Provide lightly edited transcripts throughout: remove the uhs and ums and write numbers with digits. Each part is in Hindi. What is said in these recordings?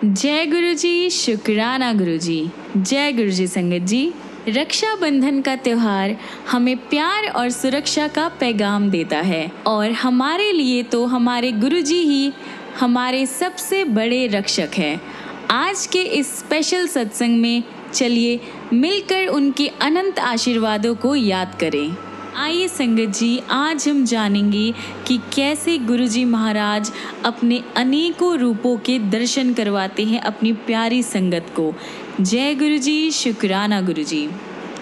जय गुरु जी, शुक्राना गुरु जी। जय गुरु जी संगत जी। रक्षाबंधन का त्योहार हमें प्यार और सुरक्षा का पैगाम देता है और हमारे लिए तो हमारे गुरु जी ही हमारे सबसे बड़े रक्षक हैं। आज के इस स्पेशल सत्संग में चलिए मिलकर उनके अनंत आशीर्वादों को याद करें। आइए संगत जी, आज हम जानेंगे कि कैसे गुरुजी महाराज अपने अनेकों रूपों के दर्शन करवाते हैं अपनी प्यारी संगत को। जय गुरुजी, शुक्राना गुरुजी।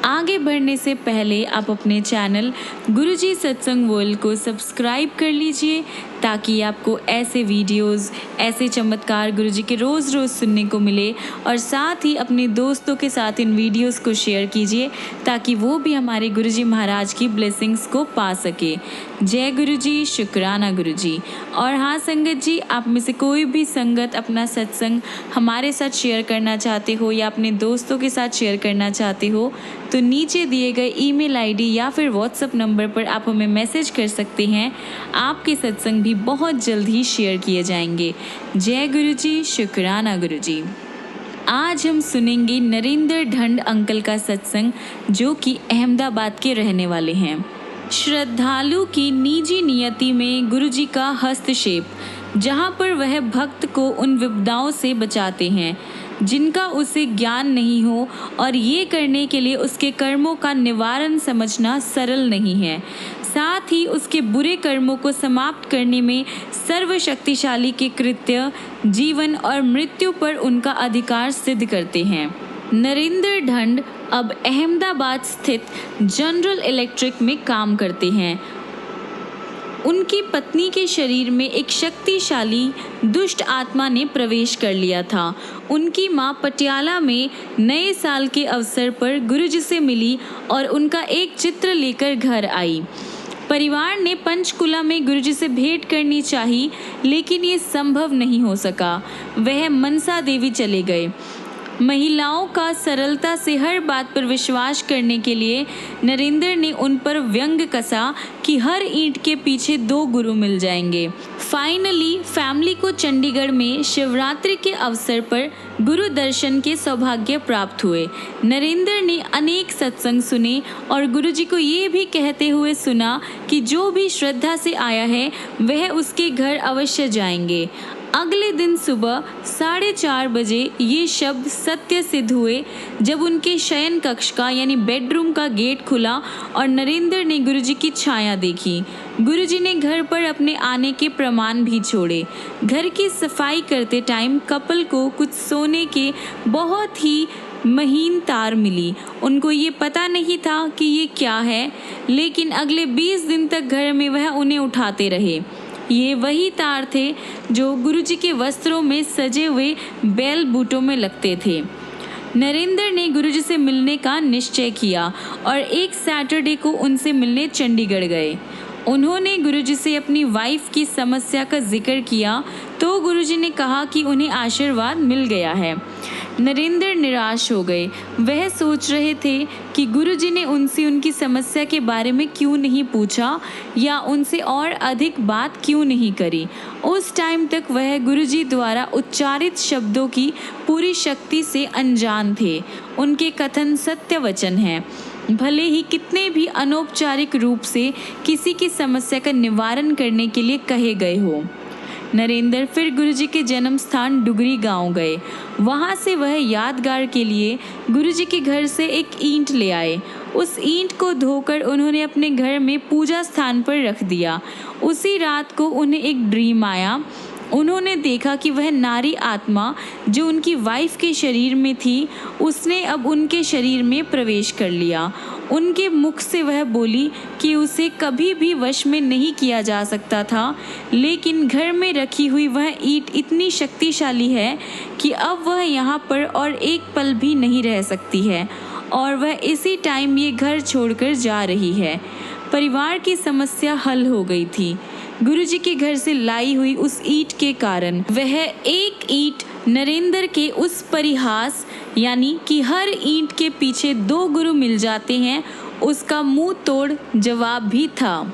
आगे बढ़ने से पहले आप अपने चैनल गुरुजी सत्संग वर्ल्ड को सब्सक्राइब कर लीजिए ताकि आपको ऐसे वीडियोस, ऐसे चमत्कार गुरुजी के रोज़ रोज़ सुनने को मिले और साथ ही अपने दोस्तों के साथ इन वीडियोस को शेयर कीजिए ताकि वो भी हमारे गुरुजी महाराज की ब्लेसिंग्स को पा सके। जय गुरुजी, शुक्राना गुरुजी। और हाँ संगत जी, आप में से कोई भी संगत अपना सत्संग हमारे साथ शेयर करना चाहते हो या अपने दोस्तों के साथ शेयर करना चाहते हो तो नीचे दिए गए ईमेल आईडी या फिर व्हाट्सएप नंबर पर आप हमें मैसेज कर सकते हैं। आपके सत्संग भी बहुत जल्द ही शेयर किए जाएंगे। जय गुरुजी, शुक्राना गुरुजी। आज हम सुनेंगे नरेंद्र ढंड अंकल का सत्संग जो कि अहमदाबाद के रहने वाले हैं। श्रद्धालु की निजी नियति में गुरुजी का हस्तक्षेप, जहाँ पर वह भक्त को उन विपदाओं से बचाते हैं जिनका उसे ज्ञान नहीं हो और ये करने के लिए उसके कर्मों का निवारण समझना सरल नहीं है। साथ ही उसके बुरे कर्मों को समाप्त करने में सर्वशक्तिशाली के कृत्य, जीवन और मृत्यु पर उनका अधिकार सिद्ध करते हैं। नरेंद्र ढंड अब अहमदाबाद स्थित जनरल इलेक्ट्रिक में काम करते हैं। उनकी पत्नी के शरीर में एक शक्तिशाली दुष्ट आत्मा ने प्रवेश कर लिया था। उनकी मां पटियाला में नए साल के अवसर पर गुरुजी से मिली और उनका एक चित्र लेकर घर आई। परिवार ने पंचकुला में गुरुजी से भेंट करनी चाही, लेकिन ये संभव नहीं हो सका। वह मनसा देवी चले गए। महिलाओं का सरलता से हर बात पर विश्वास करने के लिए नरेंद्र ने उन पर व्यंग कसा कि हर ईंट के पीछे 2 गुरु मिल जाएंगे। फाइनली फैमिली को चंडीगढ़ में शिवरात्रि के अवसर पर गुरु दर्शन के सौभाग्य प्राप्त हुए। नरेंद्र ने अनेक सत्संग सुने और गुरुजी को ये भी कहते हुए सुना कि जो भी श्रद्धा से आया है वह उसके घर अवश्य जाएंगे। अगले दिन सुबह 4:30 बजे ये शब्द सत्य सिद्ध हुए जब उनके शयन कक्ष का यानी बेडरूम का गेट खुला और नरेंद्र ने गुरुजी की छाया देखी। गुरुजी ने घर पर अपने आने के प्रमाण भी छोड़े। घर की सफाई करते टाइम कपल को कुछ सोने के बहुत ही महीन तार मिली। उनको ये पता नहीं था कि ये क्या है, लेकिन अगले 20 दिन तक घर में वह उन्हें उठाते रहे। ये वही तार थे जो गुरुजी के वस्त्रों में सजे हुए बेल बूटों में लगते थे। नरेंद्र ने गुरुजी से मिलने का निश्चय किया और एक सैटरडे को उनसे मिलने चंडीगढ़ गए। उन्होंने गुरुजी से अपनी वाइफ की समस्या का जिक्र किया तो गुरुजी ने कहा कि उन्हें आशीर्वाद मिल गया है। नरेंद्र निराश हो गए। वह सोच रहे थे कि गुरुजी ने उनसे उनकी समस्या के बारे में क्यों नहीं पूछा या उनसे और अधिक बात क्यों नहीं करी। उस टाइम तक वह गुरुजी द्वारा उच्चारित शब्दों की पूरी शक्ति से अनजान थे। उनके कथन सत्य वचन हैं, भले ही कितने भी अनौपचारिक रूप से किसी की समस्या का निवारण करने के लिए कहे गए हो। नरेंद्र फिर गुरुजी के जन्म स्थान डुगरी गांव गए। वहां से वह यादगार के लिए गुरुजी के घर से एक ईंट ले आए। उस ईंट को धोकर उन्होंने अपने घर में पूजा स्थान पर रख दिया। उसी रात को उन्हें एक ड्रीम आया। उन्होंने देखा कि वह नारी आत्मा जो उनकी वाइफ के शरीर में थी, उसने अब उनके शरीर में प्रवेश कर लिया। उनके मुख से वह बोली कि उसे कभी भी वश में नहीं किया जा सकता था, लेकिन घर में रखी हुई वह ईंट इतनी शक्तिशाली है कि अब वह यहाँ पर और एक पल भी नहीं रह सकती है और वह इसी टाइम ये घर छोड़कर जा रही है। परिवार की समस्या हल हो गई थी। गुरुजी के घर से लाई हुई उस ईंट के कारण वह एक ईंट नरेंद्र के उस परिहास यानी कि हर ईंट के पीछे 2 गुरु मिल जाते हैं, उसका मुंह तोड़ जवाब भी था।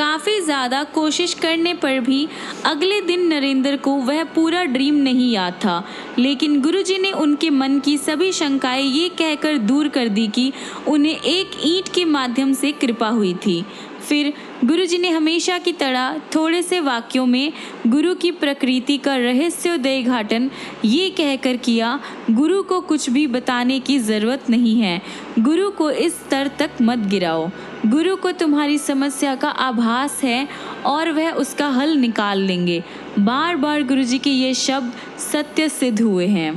काफ़ी ज़्यादा कोशिश करने पर भी अगले दिन नरेंद्र को वह पूरा ड्रीम नहीं याद था, लेकिन गुरुजी ने उनके मन की सभी शंकाएं ये कहकर दूर कर दी कि उन्हें एक ईंट के माध्यम से कृपा हुई थी। फिर गुरुजी ने हमेशा की तरह थोड़े से वाक्यों में गुरु की प्रकृति का रहस्योद्घाटन ये कहकर किया, गुरु को कुछ भी बताने की ज़रूरत नहीं है, गुरु को इस स्तर तक मत गिराओ, गुरु को तुम्हारी समस्या का आभास है और वह उसका हल निकाल लेंगे। बार बार गुरुजी के ये शब्द सत्य सिद्ध हुए हैं।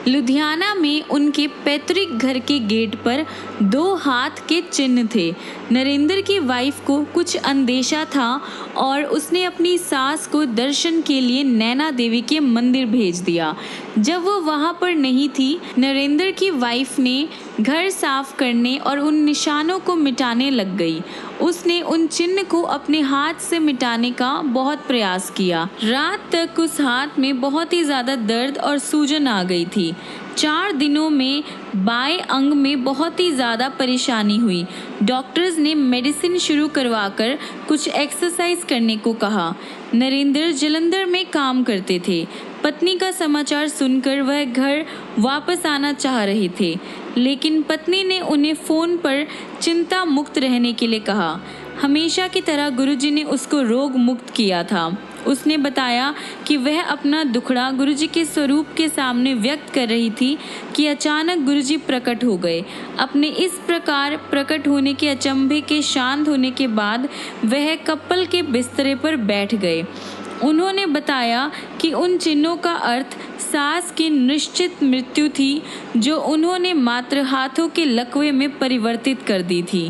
लुधियाना में उनके पैतृक घर के गेट पर 2 हाथ के चिन्ह थे। नरेंद्र की वाइफ को कुछ अंदेशा था और उसने अपनी सास को दर्शन के लिए नैना देवी के मंदिर भेज दिया। जब वो वहाँ पर नहीं थी, नरेंद्र की वाइफ ने घर साफ करने और उन निशानों को मिटाने लग गई। उसने उन चिन्ह को अपने हाथ से मिटाने का बहुत प्रयास किया। रात तक उस हाथ में बहुत ही ज़्यादा दर्द और सूजन आ गई थी। 4 दिनों में बाएं अंग में बहुत ही ज़्यादा परेशानी हुई। डॉक्टर्स ने मेडिसिन शुरू करवाकर कुछ एक्सरसाइज करने को कहा। नरेंद्र जलंधर में काम करते थे। पत्नी का समाचार सुनकर वह घर वापस आना चाह रहे थे, लेकिन पत्नी ने उन्हें फ़ोन पर चिंता मुक्त रहने के लिए कहा। हमेशा की तरह गुरुजी ने उसको रोग मुक्त किया था। उसने बताया कि वह अपना दुखड़ा गुरुजी के स्वरूप के सामने व्यक्त कर रही थी कि अचानक गुरुजी प्रकट हो गए। अपने इस प्रकार प्रकट होने के अचंभे के शांत होने के बाद वह कपल के बिस्तरे पर बैठ गए। उन्होंने बताया कि उन चिन्हों का अर्थ सास की निश्चित मृत्यु थी, जो उन्होंने मात्र हाथों के लकवे में परिवर्तित कर दी थी।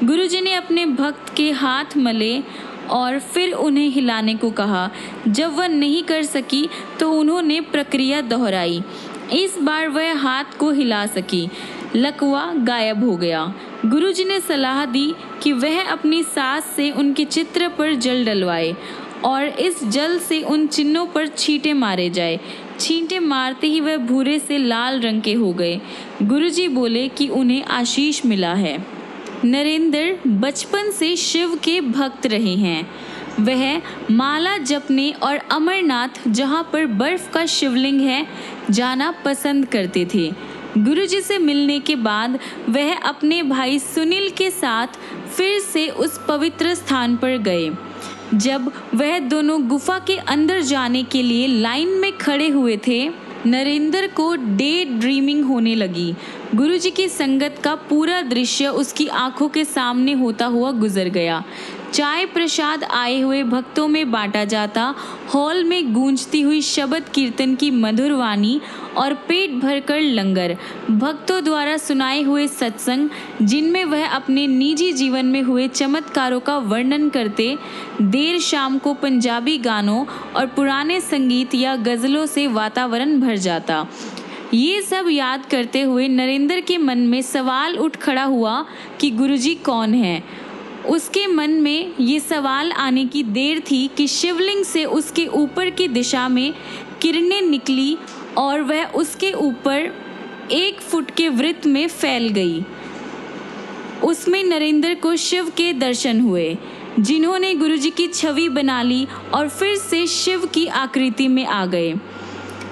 गुरुजी ने अपने भक्त के हाथ मले और फिर उन्हें हिलाने को कहा। जब वह नहीं कर सकी तो उन्होंने प्रक्रिया दोहराई। इस बार वह हाथ को हिला सकी। लकवा गायब हो गया। गुरुजी ने सलाह दी कि वह अपनी सास से उनके चित्र पर जल डलवाए और इस जल से उन चिन्हों पर छींटे मारे जाए। छींटे मारते ही वह भूरे से लाल रंग के हो गए। गुरुजी बोले कि उन्हें आशीष मिला है। नरेंद्र बचपन से शिव के भक्त रहे हैं। वह माला जपने और अमरनाथ, जहाँ पर बर्फ का शिवलिंग है, जाना पसंद करते थे। गुरुजी से मिलने के बाद वह अपने भाई सुनील के साथ फिर से उस पवित्र स्थान पर गए। जब वह दोनों गुफा के अंदर जाने के लिए लाइन में खड़े हुए थे, नरेंद्र को डे ड्रीमिंग होने लगी। गुरुजी की संगत का पूरा दृश्य उसकी आंखों के सामने होता हुआ गुजर गया। चाय प्रसाद आए हुए भक्तों में बांटा जाता, हॉल में गूंजती हुई शब्द कीर्तन की मधुर वाणी और पेट भरकर लंगर, भक्तों द्वारा सुनाए हुए सत्संग जिनमें वह अपने निजी जीवन में हुए चमत्कारों का वर्णन करते। देर शाम को पंजाबी गानों और पुराने संगीत या गज़लों से वातावरण भर जाता। ये सब याद करते हुए नरेंद्र के मन में सवाल उठ खड़ा हुआ कि गुरुजी कौन है। उसके मन में ये सवाल आने की देर थी कि शिवलिंग से उसके ऊपर की दिशा में किरणें निकली और वह उसके ऊपर 1 फुट के वृत्त में फैल गई। उसमें नरेंद्र को शिव के दर्शन हुए, जिन्होंने गुरुजी की छवि बना ली और फिर से शिव की आकृति में आ गए।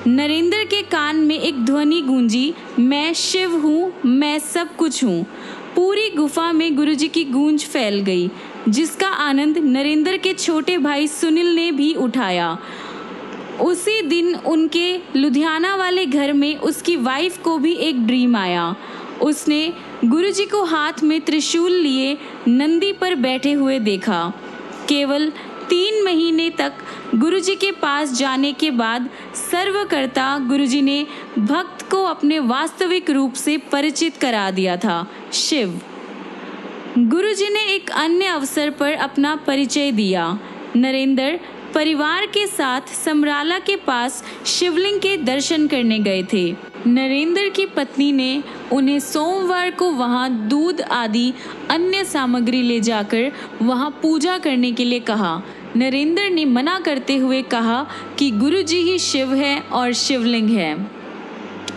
नरेंद्र के कान में एक ध्वनि गूंजी, मैं शिव हूँ, मैं सब कुछ हूँ। पूरी गुफा में गुरुजी की गूंज फैल गई, जिसका आनंद नरेंद्र के छोटे भाई सुनील ने भी उठाया। उसी दिन उनके लुधियाना वाले घर में उसकी वाइफ को भी एक ड्रीम आया। उसने गुरुजी को हाथ में त्रिशूल लिए नंदी पर बैठे हुए देखा। केवल 3 महीने तक गुरुजी के पास जाने के बाद सर्वकर्ता गुरुजी ने भक्त को अपने वास्तविक रूप से परिचित करा दिया था, शिव। गुरुजी ने एक अन्य अवसर पर अपना परिचय दिया। नरेंद्र परिवार के साथ समराला के पास शिवलिंग के दर्शन करने गए थे। नरेंद्र की पत्नी ने उन्हें सोमवार को वहां दूध आदि अन्य सामग्री ले जाकर वहां पूजा करने के लिए कहा। नरेंद्र ने मना करते हुए कहा कि गुरुजी ही शिव है और शिवलिंग है।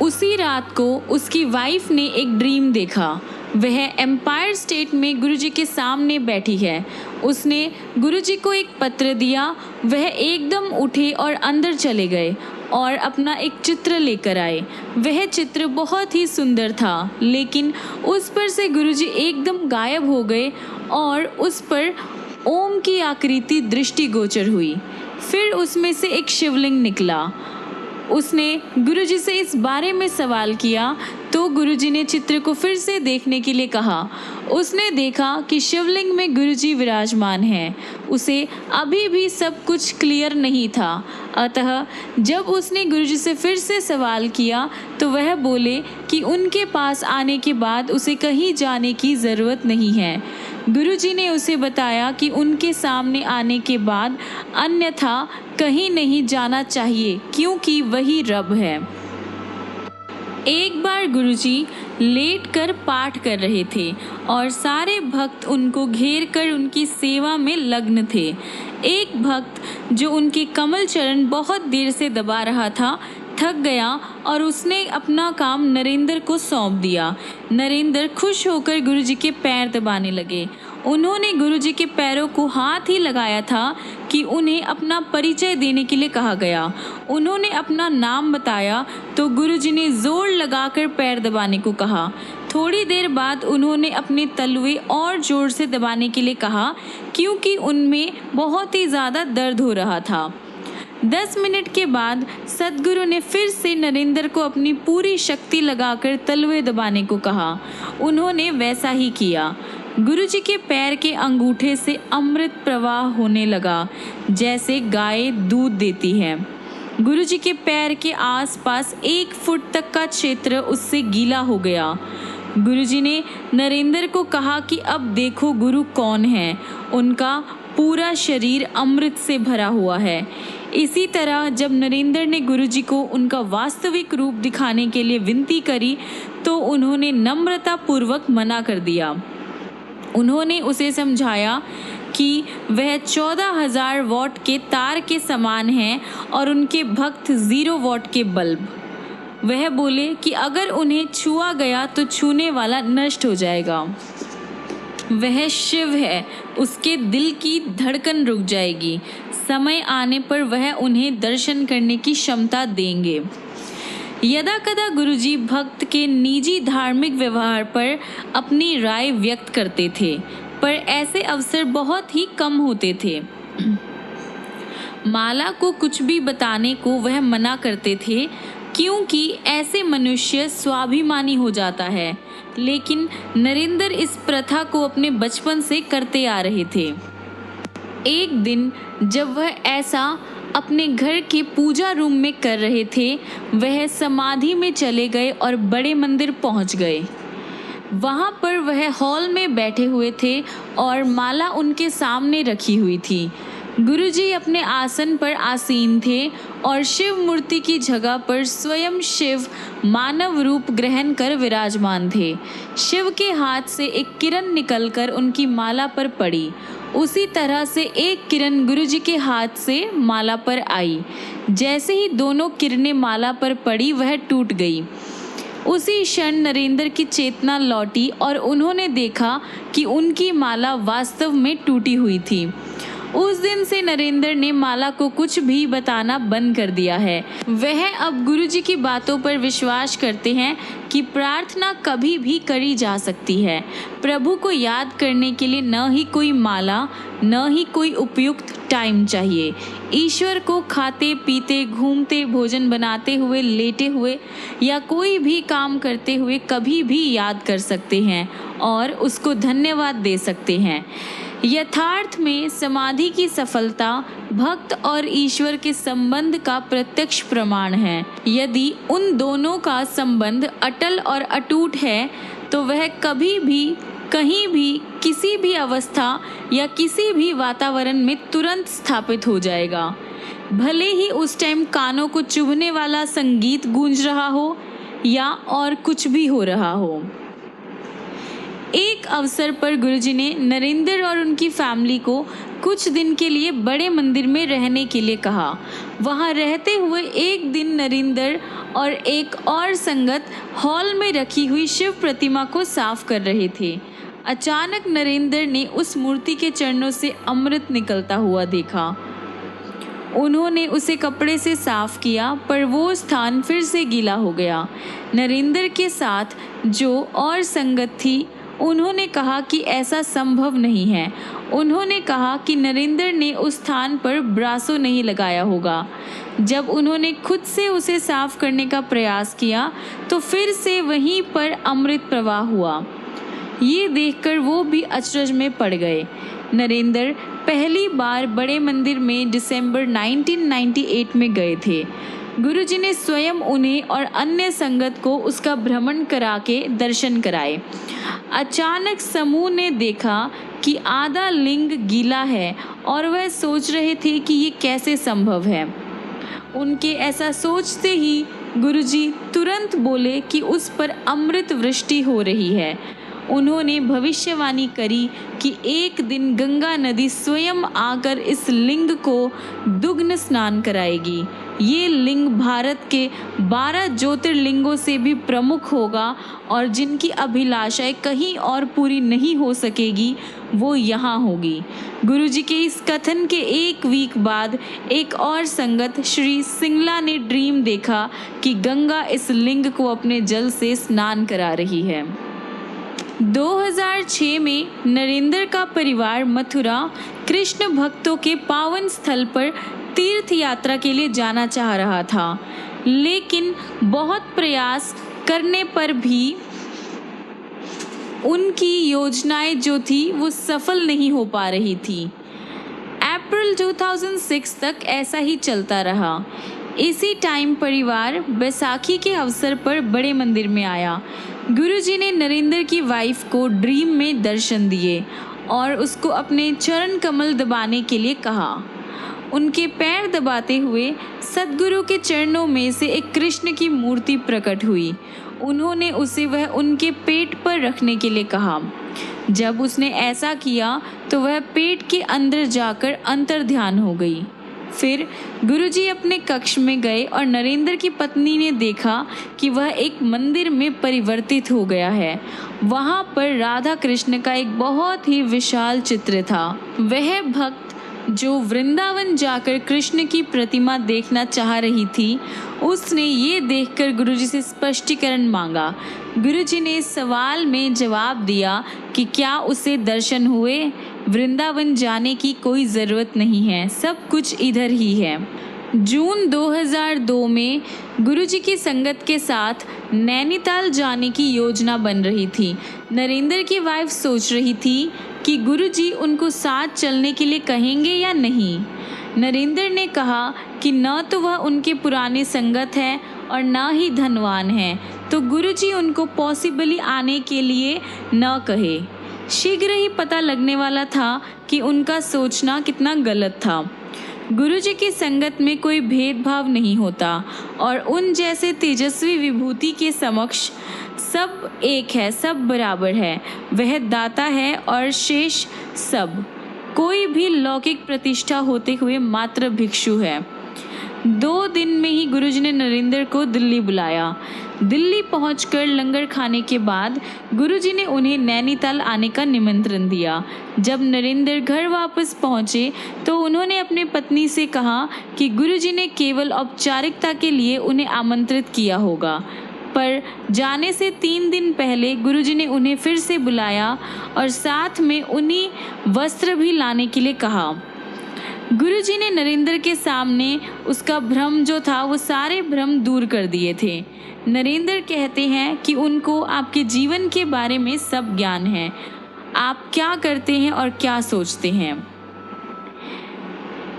उसी रात को उसकी वाइफ ने एक ड्रीम देखा। वह एम्पायर स्टेट में गुरुजी के सामने बैठी है। उसने गुरुजी को एक पत्र दिया। वह एकदम उठे और अंदर चले गए और अपना एक चित्र लेकर आए। वह चित्र बहुत ही सुंदर था, लेकिन उस पर से गुरुजी एकदम गायब हो गए और उस पर ओम की आकृति दृष्टिगोचर हुई। फिर उसमें से एक शिवलिंग निकला। उसने गुरुजी से इस बारे में सवाल किया तो गुरुजी ने चित्र को फिर से देखने के लिए कहा। उसने देखा कि शिवलिंग में गुरुजी विराजमान हैं। उसे अभी भी सब कुछ क्लियर नहीं था। अतः जब उसने गुरुजी से फिर से सवाल किया तो वह बोले कि उनके पास आने के बाद उसे कहीं जाने की ज़रूरत नहीं है। गुरुजी ने उसे बताया कि उनके सामने आने के बाद अन्यथा कहीं नहीं जाना चाहिए, क्योंकि वही रब है। एक बार गुरुजी लेटकर पाठ कर रहे थे और सारे भक्त उनको घेर कर उनकी सेवा में लग्न थे। एक भक्त जो उनके कमल चरण बहुत देर से दबा रहा था थक गया और उसने अपना काम नरेंद्र को सौंप दिया। नरेंद्र खुश होकर गुरुजी के पैर दबाने लगे। उन्होंने गुरुजी के पैरों को हाथ ही लगाया था कि उन्हें अपना परिचय देने के लिए कहा गया। उन्होंने अपना नाम बताया तो गुरुजी ने जोर लगाकर पैर दबाने को कहा। थोड़ी देर बाद उन्होंने अपने तलवे और जोर से दबाने के लिए कहा, क्योंकि उनमें बहुत ही ज़्यादा दर्द हो रहा था। 10 मिनट के बाद सद्गुरु ने फिर से नरेंद्र को अपनी पूरी शक्ति लगाकर तलवे दबाने को कहा। उन्होंने वैसा ही किया। गुरुजी के पैर के अंगूठे से अमृत प्रवाह होने लगा, जैसे गाय दूध देती है। गुरुजी के पैर के आसपास 1 फुट तक का क्षेत्र उससे गीला हो गया। गुरुजी ने नरेंद्र को कहा कि अब देखो गुरु कौन है। उनका पूरा शरीर अमृत से भरा हुआ है। इसी तरह जब नरेंद्र ने गुरुजी को उनका वास्तविक रूप दिखाने के लिए विनती करी तो उन्होंने नम्रता पूर्वक मना कर दिया। उन्होंने उसे समझाया कि वह 14,000 वॉट के तार के समान हैं और उनके भक्त 0 वॉट के बल्ब। वह बोले कि अगर उन्हें छुआ गया तो छूने वाला नष्ट हो जाएगा। वह शिव है, उसके दिल की धड़कन रुक जाएगी। समय आने पर वह उन्हें दर्शन करने की क्षमता देंगे। यदा कदा गुरुजी भक्त के निजी धार्मिक व्यवहार पर अपनी राय व्यक्त करते थे, पर ऐसे अवसर बहुत ही कम होते थे। माला को कुछ भी बताने को वह मना करते थे, क्योंकि ऐसे मनुष्य स्वाभिमानी हो जाता है। लेकिन नरेंद्र इस प्रथा को अपने बचपन से करते आ रहे थे। एक दिन जब वह ऐसा अपने घर के पूजा रूम में कर रहे थे, वह समाधि में चले गए और बड़े मंदिर पहुंच गए। वहां पर वह हॉल में बैठे हुए थे और माला उनके सामने रखी हुई थी। गुरुजी अपने आसन पर आसीन थे और शिव मूर्ति की जगह पर स्वयं शिव मानव रूप ग्रहण कर विराजमान थे। शिव के हाथ से एक किरण निकलकर उनकी माला पर पड़ी। उसी तरह से एक किरण गुरुजी के हाथ से माला पर आई। जैसे ही दोनों किरणें माला पर पड़ी वह टूट गई। उसी क्षण नरेंद्र की चेतना लौटी और उन्होंने देखा कि उनकी माला वास्तव में टूटी हुई थी। उस दिन से नरेंद्र ने माला को कुछ भी बताना बंद कर दिया है। वह अब गुरुजी की बातों पर विश्वास करते हैं कि प्रार्थना कभी भी करी जा सकती है। प्रभु को याद करने के लिए न ही कोई माला, न ही कोई उपयुक्त टाइम चाहिए। ईश्वर को खाते पीते, घूमते, भोजन बनाते हुए, लेटे हुए या कोई भी काम करते हुए कभी भी याद कर सकते हैं और उसको धन्यवाद दे सकते हैं। यथार्थ में समाधि की सफलता भक्त और ईश्वर के संबंध का प्रत्यक्ष प्रमाण है। यदि उन दोनों का संबंध अटल और अटूट है तो वह कभी भी, कहीं भी, किसी भी अवस्था या किसी भी वातावरण में तुरंत स्थापित हो जाएगा। भले ही उस टाइम कानों को चुभने वाला संगीत गूंज रहा हो या और कुछ भी हो रहा हो। एक अवसर पर गुरुजी ने नरेंद्र और उनकी फैमिली को कुछ दिन के लिए बड़े मंदिर में रहने के लिए कहा। वहां रहते हुए एक दिन नरेंद्र और एक और संगत हॉल में रखी हुई शिव प्रतिमा को साफ कर रहे थे। अचानक नरेंद्र ने उस मूर्ति के चरणों से अमृत निकलता हुआ देखा। उन्होंने उसे कपड़े से साफ किया, पर वो स्थान फिर से गीला हो गया। नरेंद्र के साथ जो और संगत थी, उन्होंने कहा कि ऐसा संभव नहीं है। उन्होंने कहा कि नरेंद्र ने उस स्थान पर ब्रासो नहीं लगाया होगा। जब उन्होंने खुद से उसे साफ करने का प्रयास किया तो फिर से वहीं पर अमृत प्रवाह हुआ। ये देखकर वो भी अचरज में पड़ गए। नरेंद्र पहली बार बड़े मंदिर में दिसंबर 1998 में गए थे। गुरुजी ने स्वयं उन्हें और अन्य संगत को उसका भ्रमण करा के दर्शन कराए। अचानक समूह ने देखा कि आधा लिंग गीला है और वह सोच रहे थे कि ये कैसे संभव है। उनके ऐसा सोचते ही गुरुजी तुरंत बोले कि उस पर अमृत वृष्टि हो रही है। उन्होंने भविष्यवाणी करी कि एक दिन गंगा नदी स्वयं आकर इस लिंग को दुग्न स्नान कराएगी। ये लिंग भारत के 12 ज्योतिर्लिंगों से भी प्रमुख होगा और जिनकी अभिलाषाएं कहीं और पूरी नहीं हो सकेगी, वो यहाँ होगी। गुरुजी के इस कथन के एक वीक बाद एक और संगत श्री सिंगला ने ड्रीम देखा कि गंगा इस लिंग को अपने जल से स्नान करा रही है। 2006 में नरेंद्र का परिवार मथुरा कृष्ण भक्तों के पावन स्थल पर तीर्थ यात्रा के लिए जाना चाह रहा था, लेकिन बहुत प्रयास करने पर भी उनकी योजनाएं जो थी वो सफल नहीं हो पा रही थी। अप्रैल 2006 तक ऐसा ही चलता रहा। इसी टाइम परिवार बैसाखी के अवसर पर बड़े मंदिर में आया। गुरुजी ने नरेंद्र की वाइफ को ड्रीम में दर्शन दिए और उसको अपने चरण कमल दबाने के लिए कहा। उनके पैर दबाते हुए सद्गुरु के चरणों में से एक कृष्ण की मूर्ति प्रकट हुई। उन्होंने उसे वह उनके पेट पर रखने के लिए कहा। जब उसने ऐसा किया तो वह पेट के अंदर जाकर अंतर्ध्यान हो गई। फिर गुरुजी अपने कक्ष में गए और नरेंद्र की पत्नी ने देखा कि वह एक मंदिर में परिवर्तित हो गया है। वहाँ पर राधा कृष्ण का एक बहुत ही विशाल चित्र था। वह भक्त जो वृंदावन जाकर कृष्ण की प्रतिमा देखना चाह रही थी, उसने ये देखकर गुरुजी से स्पष्टीकरण मांगा। गुरुजी ने इस सवाल में जवाब दिया कि क्या उसे दर्शन हुए? वृंदावन जाने की कोई ज़रूरत नहीं है, सब कुछ इधर ही है। जून 2002 में गुरुजी की संगत के साथ नैनीताल जाने की योजना बन रही थी। नरेंद्र की वाइफ सोच रही थी कि गुरुजी उनको साथ चलने के लिए कहेंगे या नहीं। नरेंद्र ने कहा कि न तो वह उनके पुराने संगत हैं और न ही धनवान हैं, तो गुरुजी उनको पॉसिबली आने के लिए न कहे। शीघ्र ही पता लगने वाला था कि उनका सोचना कितना गलत था। गुरुजी की संगत में कोई भेदभाव नहीं होता और उन जैसे तेजस्वी विभूति के समक्ष सब एक है, सब बराबर है। वह दाता है और शेष सब। कोई भी लौकिक प्रतिष्ठा होते हुए मात्र भिक्षु है। 2 दिन में ही गुरुजी ने नरेंद्र को दिल्ली बुलाया। दिल्ली पहुंचकर लंगर खाने के बाद गुरुजी ने उन्हें नैनीताल आने का निमंत्रण दिया। जब नरेंद्र घर वापस पहुंचे तो उन्होंने अपनी पत्नी से कहा कि गुरुजी ने केवल औपचारिकता के लिए उन्हें आमंत्रित किया होगा, पर जाने से 3 दिन पहले गुरुजी ने उन्हें फिर से बुलाया और साथ में उन्हीं वस्त्र भी लाने के लिए कहा। गुरुजी ने नरेंद्र के सामने उसका भ्रम जो था वो सारे भ्रम दूर कर दिए थे। नरेंद्र कहते हैं कि उनको आपके जीवन के बारे में सब ज्ञान है, आप क्या करते हैं और क्या सोचते हैं।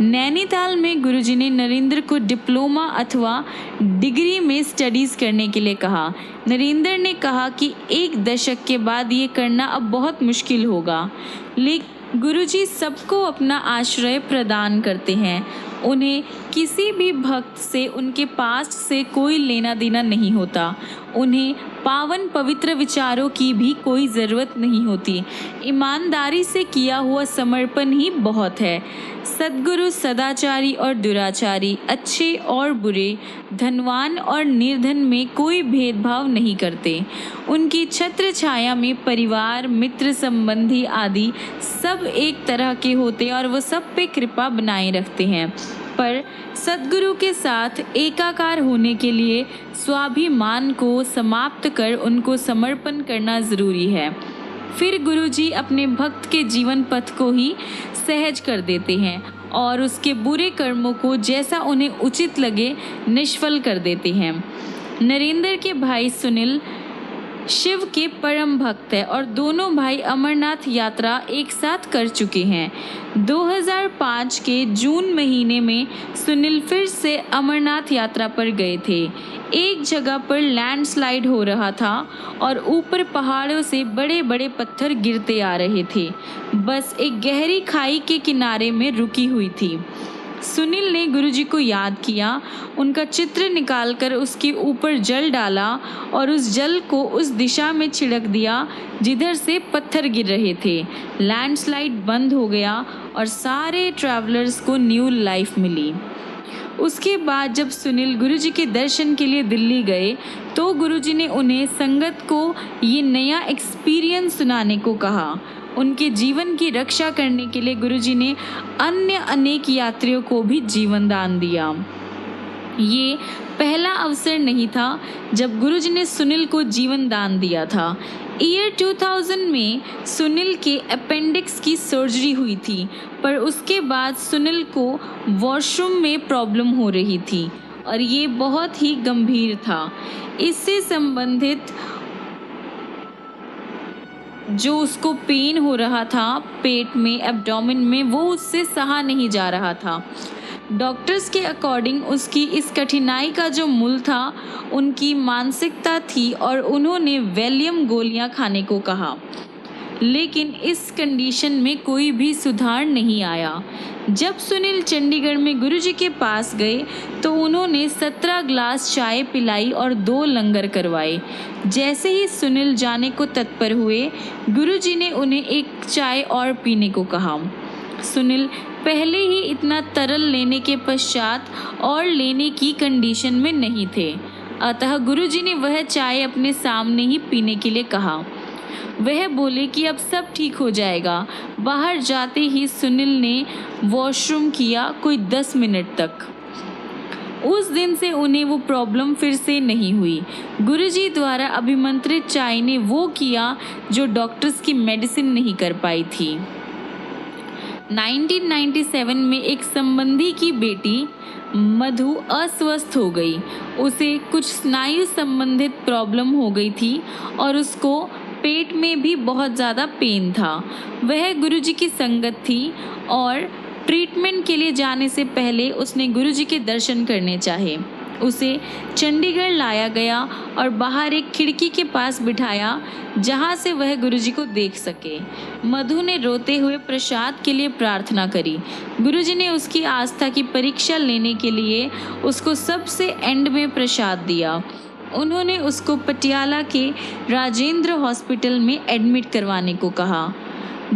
नैनीताल में गुरुजी ने नरेंद्र को डिप्लोमा अथवा डिग्री में स्टडीज़ करने के लिए कहा। नरेंद्र ने कहा कि 1 दशक के बाद ये करना अब बहुत मुश्किल होगा, लेकिन गुरुजी सबको अपना आश्रय प्रदान करते हैं। उन्हें किसी भी भक्त से उनके पास्ट से कोई लेना देना नहीं होता। उन्हें पावन पवित्र विचारों की भी कोई ज़रूरत नहीं होती। ईमानदारी से किया हुआ समर्पण ही बहुत है। सद्गुरु सदाचारी और दुराचारी, अच्छे और बुरे, धनवान और निर्धन में कोई भेदभाव नहीं करते। उनकी छत्र छाया में परिवार, मित्र, संबंधी आदि सब एक तरह के होते और वो सब पे कृपा बनाए रखते हैं। पर सद्गुरु के साथ एकाकार होने के लिए स्वाभिमान को समाप्त कर उनको समर्पण करना ज़रूरी है। फिर गुरुजी अपने भक्त के जीवन पथ को ही सहज कर देते हैं और उसके बुरे कर्मों को जैसा उन्हें उचित लगे निष्फल कर देते हैं। नरेंद्र के भाई सुनील शिव के परम भक्त है और दोनों भाई अमरनाथ यात्रा एक साथ कर चुके हैं। 2005 के जून महीने में सुनील फिर से अमरनाथ यात्रा पर गए थे। एक जगह पर लैंडस्लाइड हो रहा था और ऊपर पहाड़ों से बड़े बड़े पत्थर गिरते आ रहे थे। बस एक गहरी खाई के किनारे में रुकी हुई थी। सुनील ने गुरुजी को याद किया, उनका चित्र निकालकर उसके ऊपर जल डाला और उस जल को उस दिशा में छिड़क दिया जिधर से पत्थर गिर रहे थे। लैंडस्लाइड बंद हो गया और सारे ट्रैवलर्स को न्यू लाइफ मिली। उसके बाद जब सुनील गुरुजी के दर्शन के लिए दिल्ली गए तो गुरुजी ने उन्हें संगत को ये नया एक्सपीरियंस सुनाने को कहा। उनके जीवन की रक्षा करने के लिए गुरुजी ने अन्य अनेक यात्रियों को भी जीवन दान दिया। ये पहला अवसर नहीं था जब गुरुजी ने सुनील को जीवन दान दिया था। ईयर 2000 में सुनील के अपेंडिक्स की सर्जरी हुई थी, पर उसके बाद सुनील को वॉशरूम में प्रॉब्लम हो रही थी और ये बहुत ही गंभीर था। इससे संबंधित जो उसको पेन हो रहा था पेट में, एब्डोमेन में, वो उससे सहा नहीं जा रहा था। डॉक्टर्स के अकॉर्डिंग उसकी इस कठिनाई का जो मूल था उनकी मानसिकता थी और उन्होंने वैलियम गोलियां खाने को कहा, लेकिन इस कंडीशन में कोई भी सुधार नहीं आया। जब सुनील चंडीगढ़ में गुरुजी के पास गए तो उन्होंने 17 ग्लास चाय पिलाई और 2 लंगर करवाए। जैसे ही सुनील जाने को तत्पर हुए, गुरुजी ने उन्हें एक चाय और पीने को कहा। सुनील पहले ही इतना तरल लेने के पश्चात और लेने की कंडीशन में नहीं थे, अतः गुरुजी ने वह चाय अपने सामने ही पीने के लिए कहा। वह बोले कि अब सब ठीक हो जाएगा। बाहर जाते ही सुनील ने वॉशरूम किया कोई 10 मिनट तक। उस दिन से उन्हें वो प्रॉब्लम फिर से नहीं हुई। गुरुजी द्वारा अभिमंत्रित चाय ने वो किया जो डॉक्टर्स की मेडिसिन नहीं कर पाई थी। 1997 में एक संबंधी की बेटी मधु अस्वस्थ हो गई। उसे कुछ स्नायु संबंधित प्रॉब्लम हो गई थी और उसको पेट में भी बहुत ज़्यादा पेन था। वह गुरुजी की संगत थी और ट्रीटमेंट के लिए जाने से पहले उसने गुरुजी के दर्शन करने चाहे। उसे चंडीगढ़ लाया गया और बाहर एक खिड़की के पास बिठाया जहां से वह गुरुजी को देख सके। मधु ने रोते हुए प्रसाद के लिए प्रार्थना करी। गुरुजी ने उसकी आस्था की परीक्षा लेने के लिए उसको सबसे एंड में प्रसाद दिया। उन्होंने उसको पटियाला के राजेंद्र हॉस्पिटल में एडमिट करवाने को कहा।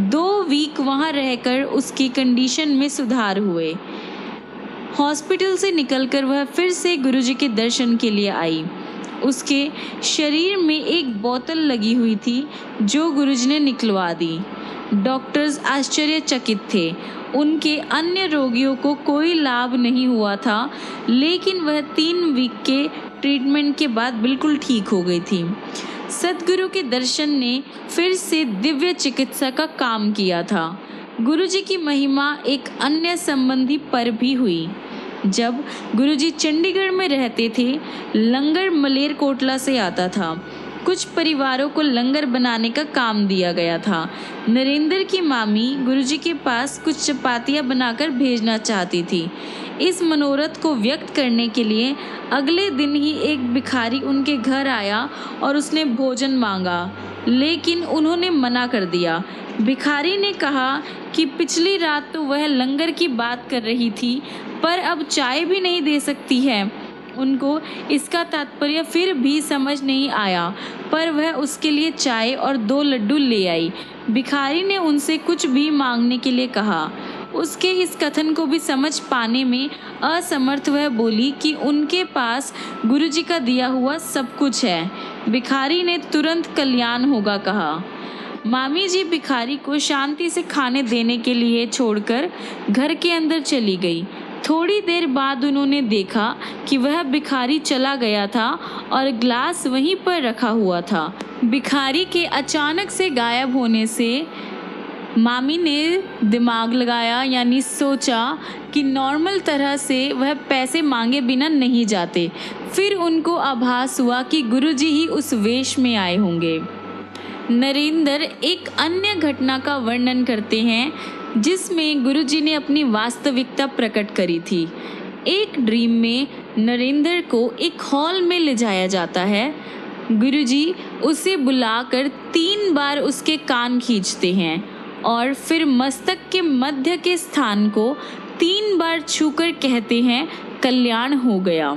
2 वीक वहां रहकर उसकी कंडीशन में सुधार हुए। हॉस्पिटल से निकलकर वह फिर से गुरुजी के दर्शन के लिए आई। उसके शरीर में एक बोतल लगी हुई थी जो गुरुजी ने निकलवा दी। डॉक्टर्स आश्चर्यचकित थे। उनके अन्य रोगियों को कोई लाभ नहीं हुआ था, लेकिन वह 3 वीक के ट्रीटमेंट के बाद बिल्कुल ठीक हो गई थी। सद्गुरु के दर्शन ने फिर से दिव्य चिकित्सा का काम किया था। गुरुजी की महिमा एक अन्य संबंधी पर भी हुई। जब गुरुजी चंडीगढ़ में रहते थे, लंगर मलेरकोटला से आता था। कुछ परिवारों को लंगर बनाने का काम दिया गया था। नरेंद्र की मामी गुरुजी के पास कुछ चपातियाँ बनाकर भेजना चाहती थी। इस मनोरथ को व्यक्त करने के लिए अगले दिन ही एक भिखारी उनके घर आया और उसने भोजन मांगा। लेकिन उन्होंने मना कर दिया। भिखारी ने कहा कि पिछली रात तो वह लंगर की बात कर रही थी, पर अब चाय भी नहीं दे सकती है। उनको इसका तात्पर्य फिर भी समझ नहीं आया, पर वह उसके लिए चाय और 2 लड्डू ले आई। भिखारी ने उनसे कुछ भी मांगने के लिए कहा। उसके इस कथन को भी समझ पाने में असमर्थ वह बोली कि उनके पास गुरुजी का दिया हुआ सब कुछ है। भिखारी ने तुरंत कल्याण होगा कहा। मामी जी भिखारी को शांति से खाने देने के लिए छोड़कर घर के अंदर चली गई। थोड़ी देर बाद उन्होंने देखा कि वह भिखारी चला गया था और ग्लास वहीं पर रखा हुआ था। भिखारी के अचानक से गायब होने से मामी ने दिमाग लगाया, यानी सोचा कि नॉर्मल तरह से वह पैसे मांगे बिना नहीं जाते। फिर उनको आभास हुआ कि गुरुजी ही उस वेश में आए होंगे। नरेंद्र एक अन्य घटना का वर्णन करते हैं जिसमें गुरुजी ने अपनी वास्तविकता प्रकट करी थी। एक ड्रीम में नरेंद्र को एक हॉल में ले जाया जाता है। गुरुजी उसे बुलाकर 3 बार उसके कान खींचते हैं और फिर मस्तक के मध्य के स्थान को 3 बार छूकर कहते हैं, कल्याण हो गया।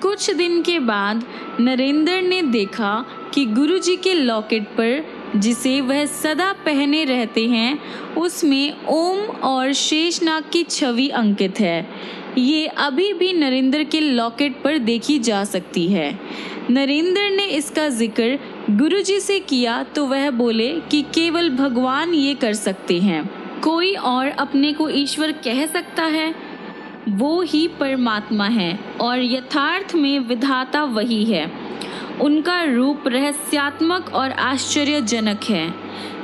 कुछ दिन के बाद नरेंद्र ने देखा कि गुरुजी के लॉकेट पर, जिसे वह सदा पहने रहते हैं, उसमें ओम और शेषनाग की छवि अंकित है। ये अभी भी नरेंद्र के लॉकेट पर देखी जा सकती है। नरेंद्र ने इसका जिक्र गुरुजी से किया तो वह बोले कि केवल भगवान ये कर सकते हैं। कोई और अपने को ईश्वर कह सकता है? वो ही परमात्मा है और यथार्थ में विधाता वही है। उनका रूप रहस्यात्मक और आश्चर्यजनक है।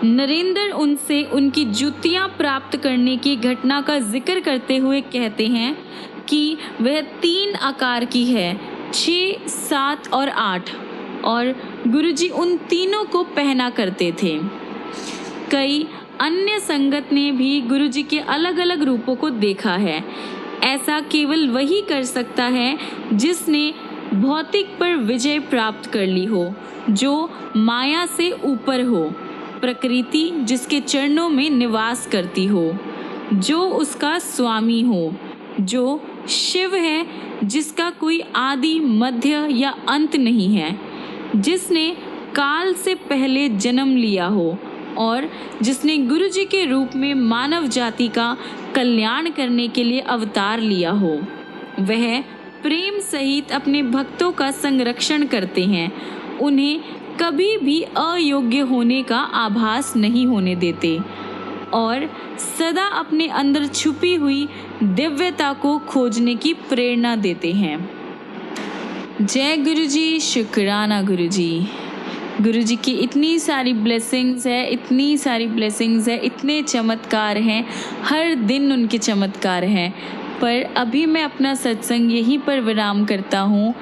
नरेंद्र उनसे उनकी जूतियां प्राप्त करने की घटना का जिक्र करते हुए कहते हैं कि वह 3 आकार की है, 6, 7 और 8, और गुरुजी उन तीनों को पहना करते थे। कई अन्य संगत ने भी गुरुजी के अलग अलग रूपों को देखा है। ऐसा केवल वही कर सकता है जिसने भौतिक पर विजय प्राप्त कर ली हो, जो माया से ऊपर हो, प्रकृति जिसके चरणों में निवास करती हो, जो उसका स्वामी हो, जो शिव है जिसका कोई आदि मध्य या अंत नहीं है, जिसने काल से पहले जन्म लिया हो और जिसने गुरुजी के रूप में मानव जाति का कल्याण करने के लिए अवतार लिया हो। वह प्रेम सहित अपने भक्तों का संरक्षण करते हैं, उन्हें कभी भी अयोग्य होने का आभास नहीं होने देते और सदा अपने अंदर छुपी हुई दिव्यता को खोजने की प्रेरणा देते हैं। जय गुरुजी, शुक्राना गुरुजी। गुरुजी की इतनी सारी ब्लेसिंग्स है, इतनी सारी ब्लेसिंग्स है, इतने चमत्कार हैं, हर दिन उनके चमत्कार हैं। पर अभी मैं अपना सत्संग यहीं पर विराम करता हूँ।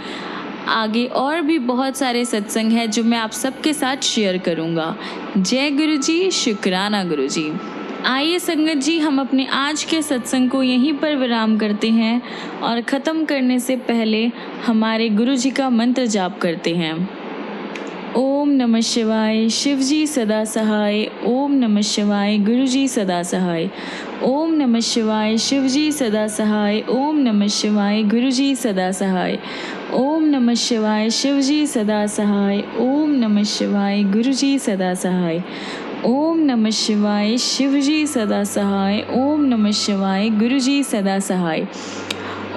आगे और भी बहुत सारे सत्संग हैं जो मैं आप सबके साथ शेयर करूँगा। जय गुरुजी, शुक्राना गुरुजी। आइए संगत जी, हम अपने आज के सत्संग को यहीं पर विराम करते हैं और ख़त्म करने से पहले हमारे गुरुजी का मंत्र जाप करते हैं। ओम नमः शिवाय, शिवजी सदा सहाय। ओम नमः शिवाय, गुरुजी सदा सहाय। ओम नमः शिवाय, शिवजी सदा सहाय। ओम नमः शिवाय, गुरुजी सदा सहाय। ओम नमः शिवाय, शिवजी सदा सहाय। ओम नमः शिवाय, गुरुजी सदा सहाय। ओम नमः शिवाय, शिवजी सदा सहाय। ओम नमः शिवाय, गुरुजी सदा सहाय।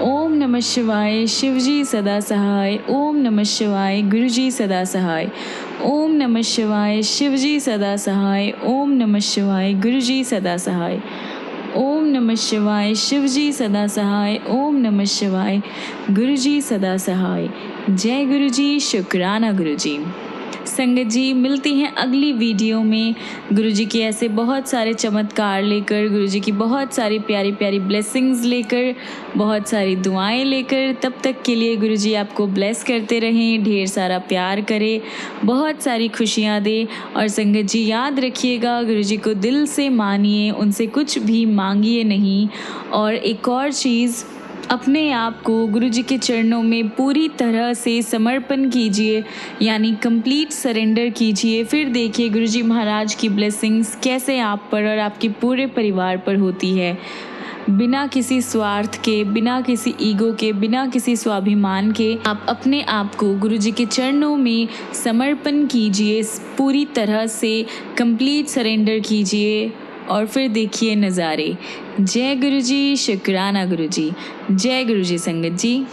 ओम नमः शिवाय, शिवजी सदा सहाय। ओम नमः शिवाय, गुरुजी सदा सहाय। ओम नमः शिवाय, शिवजी सदा सहाय। ओम नमः शिवाय, गुरुजी सदा सहाय। ओम नमः शिवाय, शिवजी सदा सहाय। ओम नमः शिवाय, गुरुजी सदा सहाय। जय गुरुजी, शुक्राना गुरुजी। संगत जी, मिलती हैं अगली वीडियो में गुरुजी के ऐसे बहुत सारे चमत्कार लेकर, गुरुजी की बहुत सारी प्यारी प्यारी ब्लेसिंग्स लेकर, बहुत सारी दुआएं लेकर। तब तक के लिए गुरुजी आपको ब्लेस करते रहें, ढेर सारा प्यार करें, बहुत सारी खुशियां दे। और संगत जी याद रखिएगा, गुरुजी को दिल से मानिए, उनसे कुछ भी मांगिए नहीं। और एक और चीज़, अपने आप को गुरु जी के चरणों में पूरी तरह से समर्पण कीजिए, यानी कंप्लीट सरेंडर कीजिए। फिर देखिए गुरु जी महाराज की ब्लेसिंग्स कैसे आप पर और आपके पूरे परिवार पर होती है। बिना किसी स्वार्थ के, बिना किसी ईगो के, बिना किसी स्वाभिमान के आप अपने आप को गुरु जी के चरणों में समर्पण कीजिए, पूरी तरह से कंप्लीट सरेंडर कीजिए और फिर देखिए नज़ारे। जय गुरु जी, शुक्राना गुरु जी। जय गुरु जी संगत जी।